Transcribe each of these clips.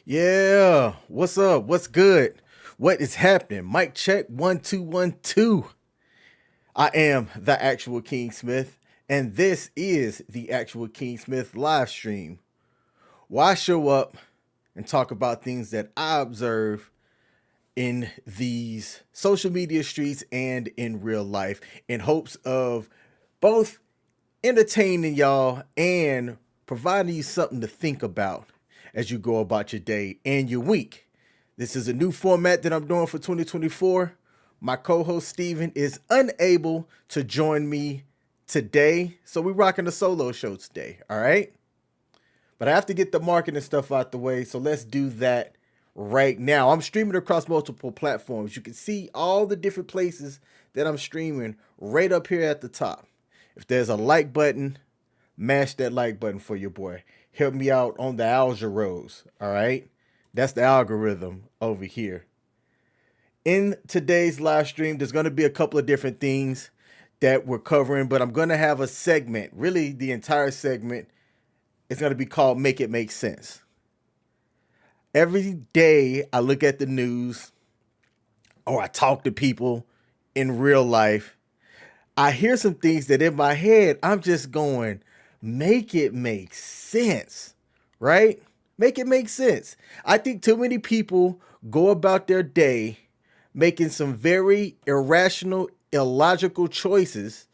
Yeah, what's up? What's good? What is happening? Mic check 1 2 1 2. I am the actual King Smith, and this is the actual King Smith live stream. Where I show up and talk about things that I observe in these social media streets and in real life in hopes of both entertaining y'all and providing you something to think about as you go about your day and your week. This is a new format that I'm doing for 2024. My co-host Steven is unable to join me today, so we're rocking a solo show today, all right? But I have to get the marketing stuff out the way, so let's do that right now. I'm streaming across multiple platforms. You can see all the different places that I'm streaming right up here at the top. If there's a like button, mash that like button for your boy. Help me out on the algorithm, all right? That's the algorithm over here. In today's live stream, there's going to be a couple of different things that we're covering, but I'm going to have a segment, really the entire segment is going to be called Make It Make Sense. Every day I look at the news or I talk to people in real life, I hear some things that in my head, I'm just going, make it make sense, right? Make it make sense. I think too many people go about their day making some very irrational, illogical choices,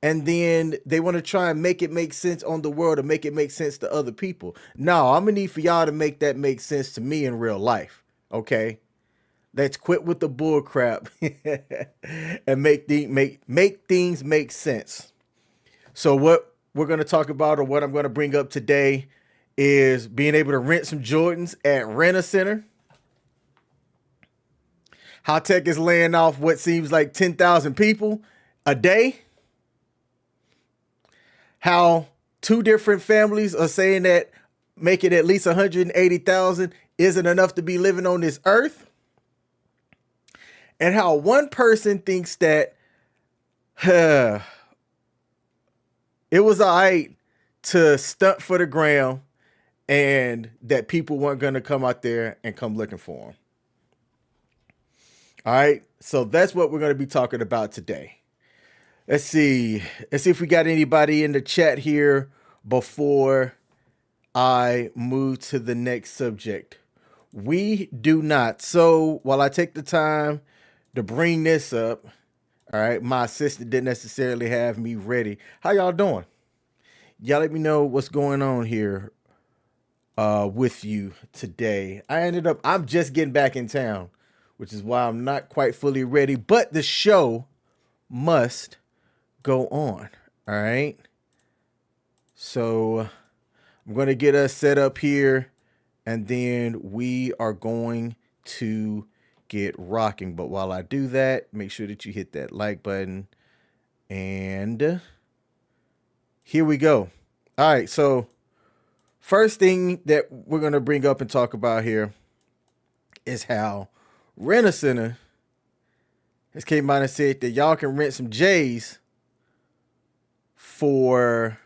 and then they want to try and make it make sense on the world and make it make sense to other people. No, I'm gonna need for y'all to make that make sense to me in real life, okay? Let's quit with the bull crap and make things make sense. So what we're going to talk about, or what I'm going to bring up today, is being able to rent some Jordans at Rent-A-Center. How Tech is laying off what seems like 10,000 people a day. How two different families are saying that making at least 180,000 isn't enough to be living on this earth. And how one person thinks that it was all right to stunt for the gram and that people weren't going to come out there and come looking for them. All right. So that's what we're going to be talking about today. Let's see if we got anybody in the chat here before I move to the next subject. We do not. So while I take the time to bring this up, all right, my assistant didn't necessarily have me ready. How y'all doing? Y'all let me know what's going on here with you today. I'm just getting back in town, which is why I'm not quite fully ready, but the show must go on, all right? So I'm going to get us set up here, and then we are going to get rocking. But while I do that, make sure that you hit that like button, and here we go. All right, so first thing that we're going to bring up and talk about here is how for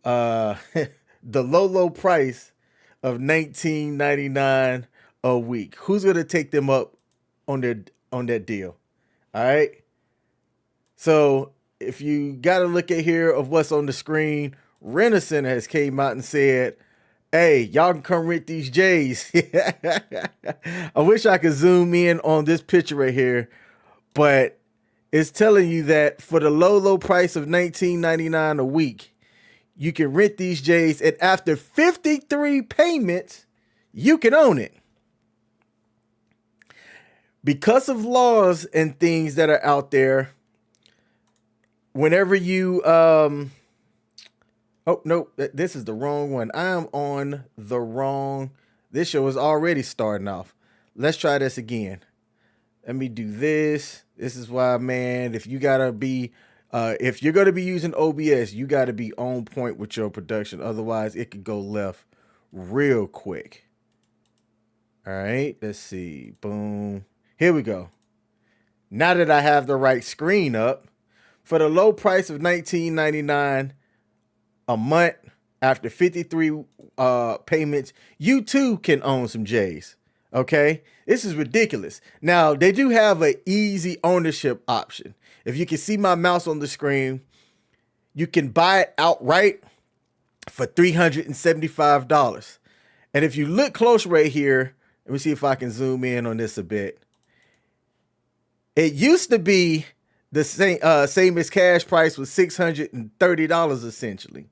the low price of $19.99 a week. Who's gonna take them up on that deal? All right. So if you got to look at here of what's on the screen, Rent-A-Center has came out and said, "Hey, y'all can come rent these J's." I wish I could zoom in on this picture right here, but it's telling you that for the low price of $19.99 a week, you can rent these J's, and after 53 payments, you can own it. Because of laws and things that are out there, whenever you oh no, this is the wrong one. I am on the wrong. This show is already starting off. Let's try this again. Let me do this. This is why, man, if you're gonna be using OBS, you gotta be on point with your production. Otherwise, it could go left real quick. All right, let's see. Boom. Here we go. Now that I have the right screen up, for the low price of $19.99 a month, after 53 payments, you too can own some J's. Okay, this is ridiculous. Now they do have an easy ownership option. If you can see my mouse on the screen, you can buy it outright for $375. And if you look close right here, let me see if I can zoom in on this a bit. It used to be the same as cash price was $630 essentially.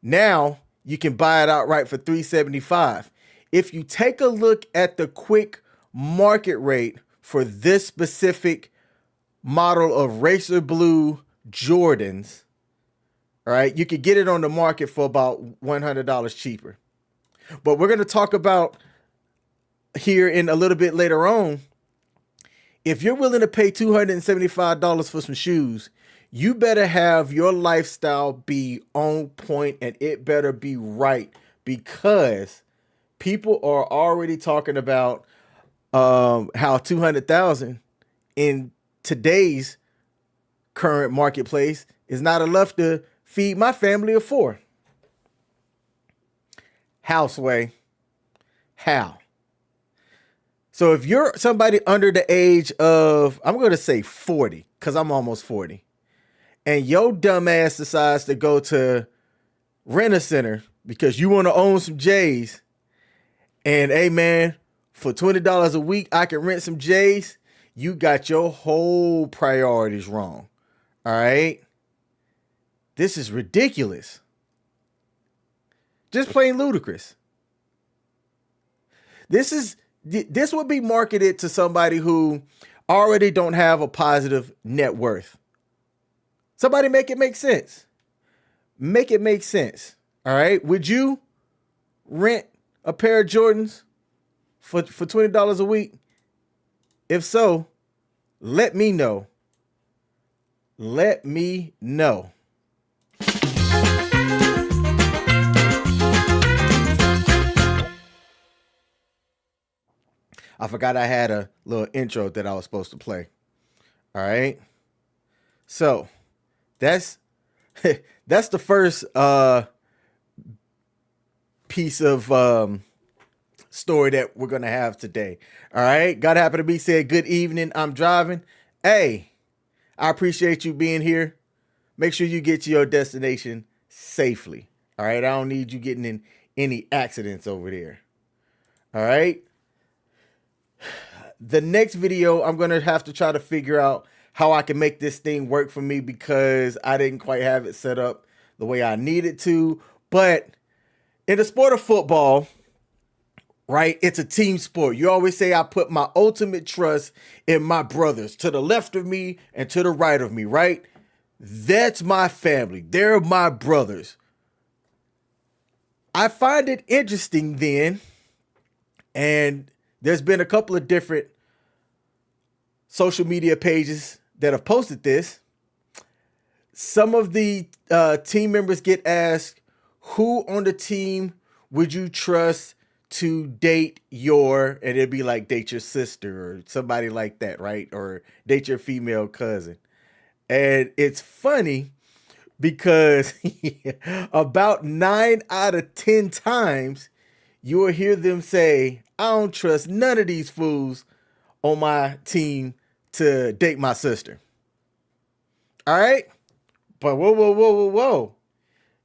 Now you can buy it outright for $375. If you take a look at the quick market rate for this specific model of Racer Blue Jordans, all right, you could get it on the market for about $100 cheaper. But we're going to talk about here in a little bit later on, if you're willing to pay $275 for some shoes, you better have your lifestyle be on point and it better be right, because people are already talking about how $200,000 in today's current marketplace is not enough to feed my family of four. How, Sway? How? So if you're somebody under the age of, I'm going to say 40, because I'm almost 40, and your dumb ass decides to go to Rent-A-Center because you want to own some J's, and hey man, for $20 a week, I can rent some J's, you got your whole priorities wrong. All right? This is ridiculous. Just plain ludicrous. This would be marketed to somebody who already don't have a positive net worth. Somebody make it make sense. Make it make sense. All right. Would you rent a pair of Jordans for $20 a week? If so, let me know. Let me know. I forgot I had a little intro that I was supposed to play. All right. So that's the first piece of story that we're gonna have today. All right. God happen to be said, good evening. I'm driving. Hey, I appreciate you being here. Make sure you get to your destination safely. All right. I don't need you getting in any accidents over there. All right. The next video, I'm going to have to try to figure out how I can make this thing work for me, because I didn't quite have it set up the way I needed to. But in the sport of football, right, it's a team sport. You always say I put my ultimate trust in my brothers to the left of me and to the right of me, right? That's my family. They're my brothers. I find it interesting then, and there's been a couple of different social media pages that have posted this. Some of the team members get asked, who on the team would you trust to date your, and it'd be like date your sister or somebody like that, right? Or date your female cousin. And it's funny because about 9 out of 10 times you will hear them say, I don't trust none of these fools on my team to date my sister. All right? But whoa, whoa, whoa, whoa, whoa.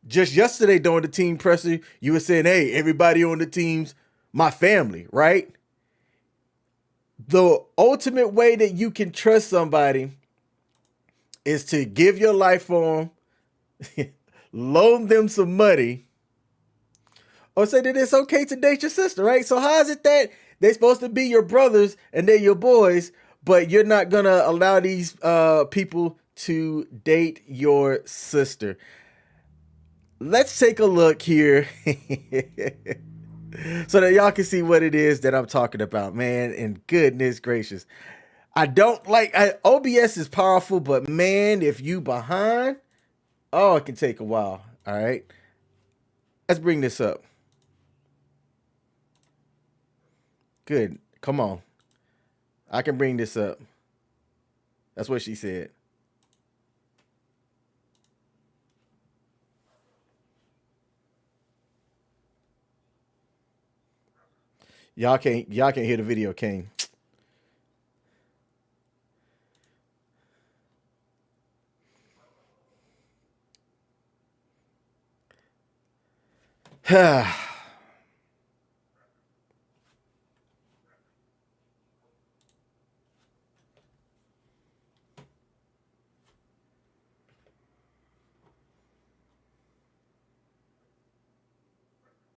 Just yesterday during the team presser, you were saying, hey, everybody on the team's my family, right? The ultimate way that you can trust somebody is to give your life for them, loan them some money, or say that it's okay to date your sister, right? So how is it that they're supposed to be your brothers and they're your boys, but you're not gonna allow these people to date your sister? Let's take a look here so that y'all can see what it is that I'm talking about, man. And goodness gracious, I don't like OBS is powerful, but man, if you behind, oh, it can take a while. All right, let's bring this up. Good, come on, I can bring this up. That's what she said. Y'all can't hear the video, King.